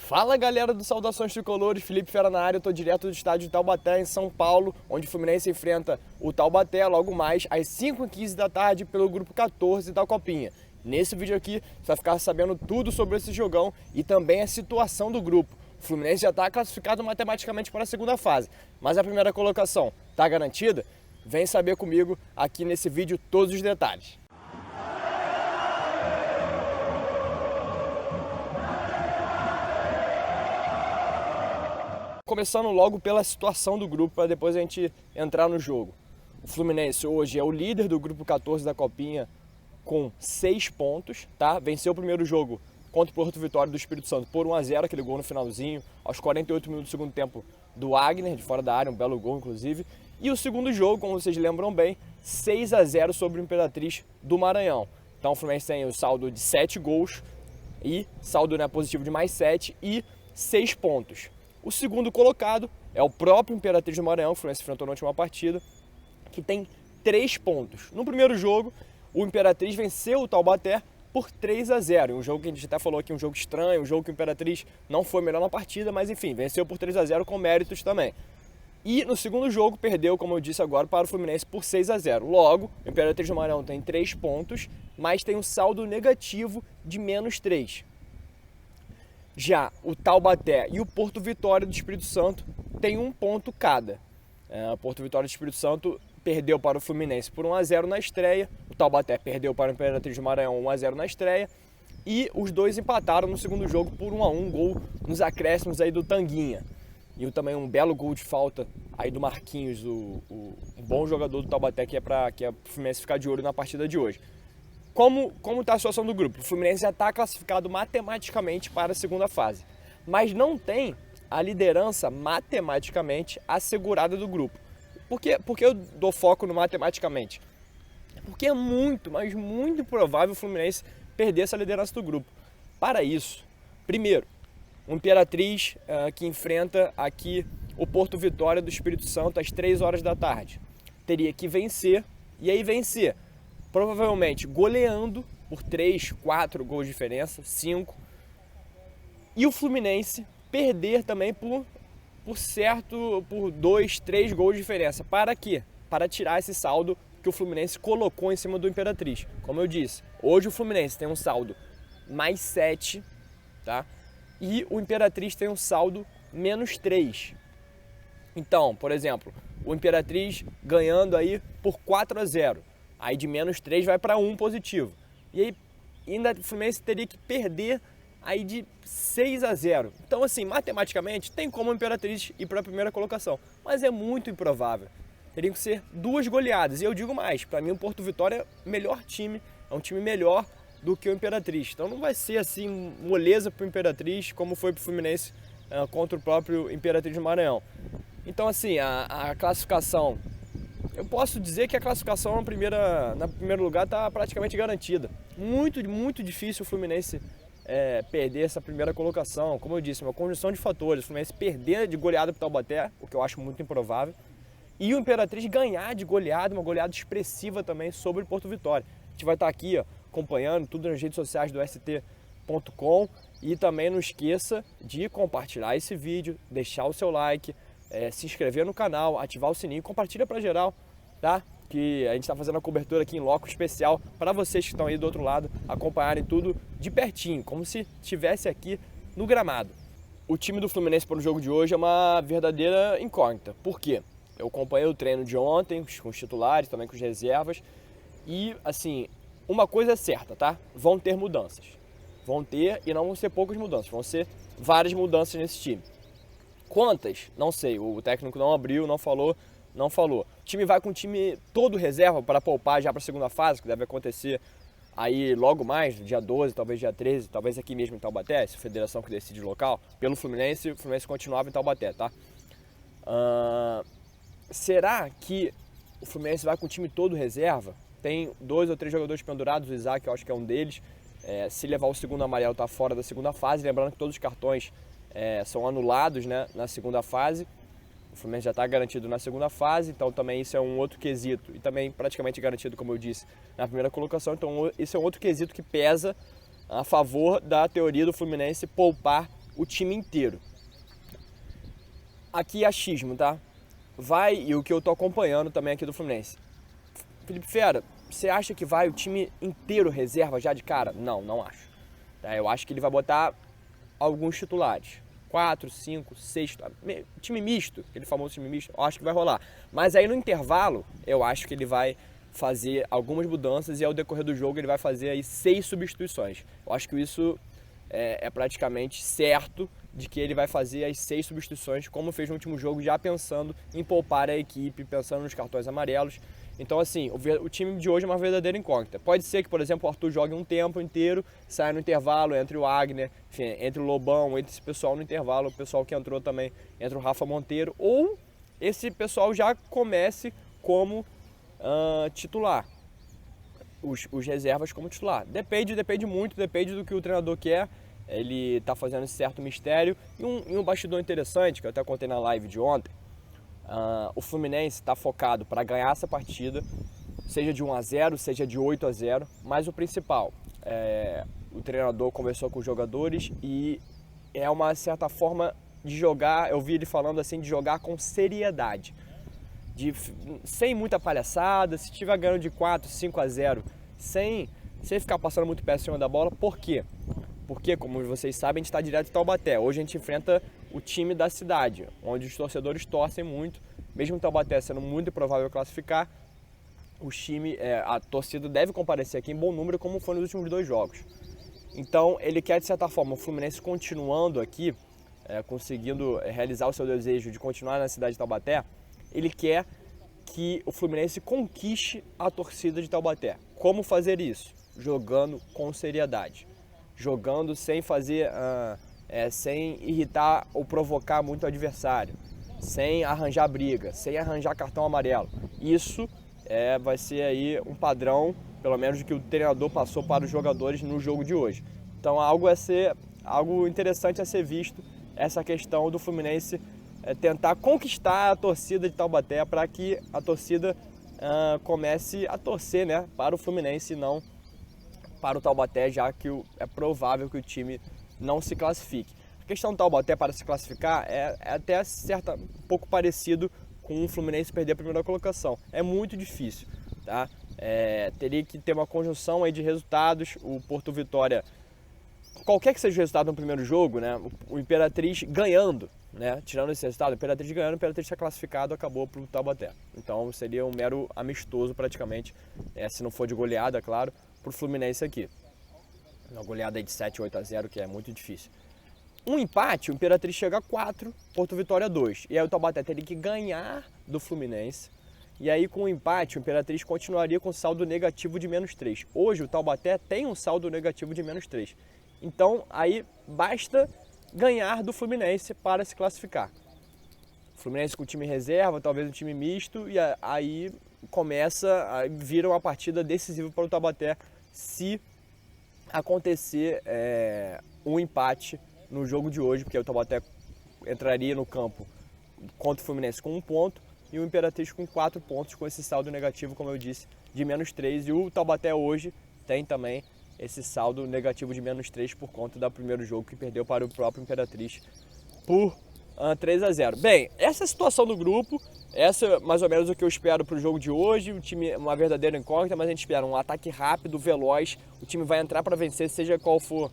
Fala galera do Saudações Tricolores, Felipe Fera na área, eu tô direto do estádio de Taubaté, em São Paulo, onde o Fluminense enfrenta o Taubaté logo mais às 5h15 da tarde pelo grupo 14 da Copinha. Nesse vídeo aqui, você vai ficar sabendo tudo sobre esse jogão e também a situação do grupo. O Fluminense já está classificado matematicamente para a segunda fase, mas a primeira colocação está garantida? Vem saber comigo aqui nesse vídeo todos os detalhes. Começando logo pela situação do grupo, para depois a gente entrar no jogo. O Fluminense hoje é o líder do grupo 14 da Copinha com 6 pontos, tá? Venceu o primeiro jogo contra o Porto Vitória do Espírito Santo por 1-0, aquele gol no finalzinho, aos 48 minutos do segundo tempo do Wagner, de fora da área, um belo gol inclusive. E o segundo jogo, como vocês lembram bem, 6-0 sobre o Imperatriz do Maranhão. Então o Fluminense tem o saldo de 7 gols e saldo positivo de mais 7 e 6 pontos. O segundo colocado é o próprio Imperatriz do Maranhão, que o Fluminense enfrentou na última partida, que tem 3 pontos. No primeiro jogo, o Imperatriz venceu o Taubaté por 3-0. Um jogo que a gente até falou aqui, um jogo estranho, um jogo que o Imperatriz não foi melhor na partida, mas enfim, venceu por 3-0 com méritos também. E no segundo jogo, perdeu, como eu disse agora, para o Fluminense por 6-0. Logo, o Imperatriz do Maranhão tem 3 pontos, mas tem um saldo negativo de -3. Já o Taubaté e o Porto Vitória do Espírito Santo têm 1 ponto cada. O Porto Vitória do Espírito Santo perdeu para o Fluminense por 1-0 na estreia, o Taubaté perdeu para o Imperatriz do Maranhão 1-0 na estreia, e os dois empataram no segundo jogo por 1-1, gol nos acréscimos aí do Tanguinha. E também um belo gol de falta aí do Marquinhos, o bom jogador do Taubaté, que é para o Fluminense ficar de olho na partida de hoje. Como está a situação do grupo? O Fluminense já está classificado matematicamente para a segunda fase, mas não tem a liderança matematicamente assegurada do grupo. Por que eu dou foco no matematicamente? Porque é muito, mas muito provável o Fluminense perder essa liderança do grupo. Para isso, primeiro, o Imperatriz que enfrenta aqui o Porto Vitória do Espírito Santo às 3 horas da tarde. Teria que vencer, e aí vencer provavelmente goleando por 3, 4 gols de diferença, 5. E o Fluminense perder também por 2, 3 gols de diferença. Para quê? Para tirar esse saldo que o Fluminense colocou em cima do Imperatriz. Como eu disse, hoje o Fluminense tem um saldo mais 7, tá? E o Imperatriz tem um saldo -3. Então, por exemplo, o Imperatriz ganhando aí por 4-0. Aí de -3 vai para 1 positivo. E aí ainda o Fluminense teria que perder aí de 6-0. Então assim, matematicamente tem como o Imperatriz ir para a primeira colocação, mas é muito improvável. Teriam que ser 2 goleadas. E eu digo mais, para mim o Porto Vitória é melhor time, é um time melhor do que o Imperatriz. Então não vai ser assim moleza para o Imperatriz como foi para o Fluminense contra o próprio Imperatriz do Maranhão. Então assim, a classificação, eu posso dizer que a classificação no primeiro lugar está praticamente garantida. Muito difícil o Fluminense perder essa primeira colocação. Como eu disse, uma conjunção de fatores. O Fluminense perder de goleada para o Taubaté, o que eu acho muito improvável. E o Imperatriz ganhar de goleada, uma goleada expressiva também sobre o Porto Vitória. A gente vai estar aqui acompanhando tudo nas redes sociais do st.com. E também não esqueça de compartilhar esse vídeo, deixar o seu like, se inscrever no canal, ativar o sininho, compartilha para geral, tá? Que a gente está fazendo a cobertura aqui em loco especial para vocês que estão aí do outro lado acompanharem tudo de pertinho, como se estivesse aqui no gramado. O time do Fluminense para o jogo de hoje é uma verdadeira incógnita. Por quê? Eu acompanhei o treino de ontem com os titulares, também com as reservas, e assim, uma coisa é certa, tá? Vão ter mudanças. Vão ter, e não vão ser poucas mudanças, vão ser várias mudanças nesse time. Quantas? Não sei, o técnico não abriu, não falou. O time vai com o time todo reserva para poupar já para a segunda fase, que deve acontecer aí logo mais, dia 12, talvez dia 13, talvez aqui mesmo em Taubaté, essa federação que decide o local, pelo Fluminense, o Fluminense continuava em Taubaté, tá? Será que o Fluminense vai com o time todo reserva? Tem 2 ou 3 jogadores pendurados, o Isaac eu acho que é um deles. Se levar o segundo amarelo tá fora da segunda fase, lembrando que todos os cartões são anulados, né, na segunda fase. O Fluminense já está garantido na segunda fase, então também isso é um outro quesito. E também praticamente garantido, como eu disse, na primeira colocação. Então isso é um outro quesito que pesa a favor da teoria do Fluminense poupar o time inteiro. Aqui é achismo, tá? Vai, e o que eu tô acompanhando também aqui do Fluminense. Felipe Fera, você acha que vai o time inteiro reserva já de cara? Não, não acho. Tá? Eu acho que ele vai botar alguns titulares. 4, 5, 6, time misto, aquele famoso time misto, eu acho que vai rolar. Mas aí no intervalo, eu acho que ele vai fazer algumas mudanças e ao decorrer do jogo ele vai fazer aí 6 substituições. Eu acho que isso é praticamente certo de que ele vai fazer as 6 substituições, como fez no último jogo, já pensando em poupar a equipe, pensando nos cartões amarelos. Então, assim, o time de hoje é uma verdadeira incógnita. Pode ser que, por exemplo, o Arthur jogue um tempo inteiro, saia no intervalo, entre o Agner, enfim, entre o Lobão, entre esse pessoal no intervalo, o pessoal que entrou também, entre o Rafa Monteiro, ou esse pessoal já comece como titular, os reservas como titular. Depende muito, depende do que o treinador quer. Ele está fazendo esse certo mistério. E um bastidor interessante, que eu até contei na live de ontem, o Fluminense está focado para ganhar essa partida, seja de 1-0, seja de 8-0, mas o principal, o treinador conversou com os jogadores e é uma certa forma de jogar, eu vi ele falando assim, de jogar com seriedade, sem muita palhaçada, se estiver ganhando de 4, 5-0, sem ficar passando muito pé em cima da bola. Por quê? Porque, como vocês sabem, a gente está direto em Taubaté. Hoje a gente enfrenta o time da cidade, onde os torcedores torcem muito. Mesmo Taubaté sendo muito improvável classificar, a torcida deve comparecer aqui em bom número, como foi nos últimos 2 jogos. Então, ele quer, de certa forma, o Fluminense continuando aqui, conseguindo realizar o seu desejo de continuar na cidade de Taubaté, ele quer que o Fluminense conquiste a torcida de Taubaté. Como fazer isso? Jogando com seriedade. Jogando sem fazer, sem irritar ou provocar muito o adversário, sem arranjar briga, sem arranjar cartão amarelo. Isso vai ser aí um padrão, pelo menos, que o treinador passou para os jogadores no jogo de hoje. Então algo interessante a ser visto, essa questão do Fluminense tentar conquistar a torcida de Taubaté para que a torcida comece a torcer, né, para o Fluminense e não para o Taubaté, já que é provável que o time não se classifique. A questão do Taubaté para se classificar é até um pouco parecido com o Fluminense perder a primeira colocação. É muito difícil, tá? Teria que ter uma conjunção aí de resultados. O Porto Vitória, qualquer que seja o resultado no primeiro jogo, né, o Imperatriz ganhando, né, tirando esse resultado, o Imperatriz ganhando, o Imperatriz está classificado, acabou para o Taubaté. Então seria um mero amistoso praticamente, se não for de goleada, claro, para o Fluminense aqui. Uma goleada aí de 7-8-0, que é muito difícil. Um empate, o Imperatriz chega a 4, Porto Vitória 2. E aí o Taubaté teria que ganhar do Fluminense. E aí com o empate, o Imperatriz continuaria com saldo negativo de -3. Hoje o Taubaté tem um saldo negativo de -3. Então aí basta ganhar do Fluminense para se classificar. O Fluminense com o time reserva, talvez um time misto, e aí vira uma partida decisiva para o Taubaté se acontecer um empate no jogo de hoje, porque o Taubaté entraria no campo contra o Fluminense com 1 ponto e o Imperatriz com 4 pontos, com esse saldo negativo, como eu disse, de -3. E o Taubaté hoje tem também esse saldo negativo de -3 por conta do primeiro jogo que perdeu para o próprio Imperatriz por 3-0. Bem, essa é a situação do grupo, essa é mais ou menos o que eu espero para o jogo de hoje. O time é uma verdadeira incógnita, mas a gente espera um ataque rápido, veloz. O time vai entrar para vencer, seja qual for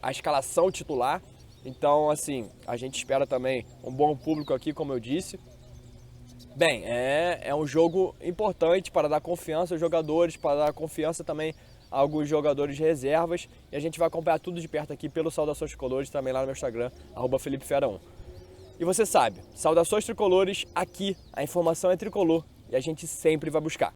a escalação titular. Então, assim, a gente espera também um bom público aqui, como eu disse. Bem, é um jogo importante para dar confiança aos jogadores, para dar confiança também a alguns jogadores de reservas. E a gente vai acompanhar tudo de perto aqui pelo Saudações Tricolores, também lá no meu Instagram, @FelipeFera1. E você sabe, Saudações Tricolores, aqui a informação é tricolor e a gente sempre vai buscar.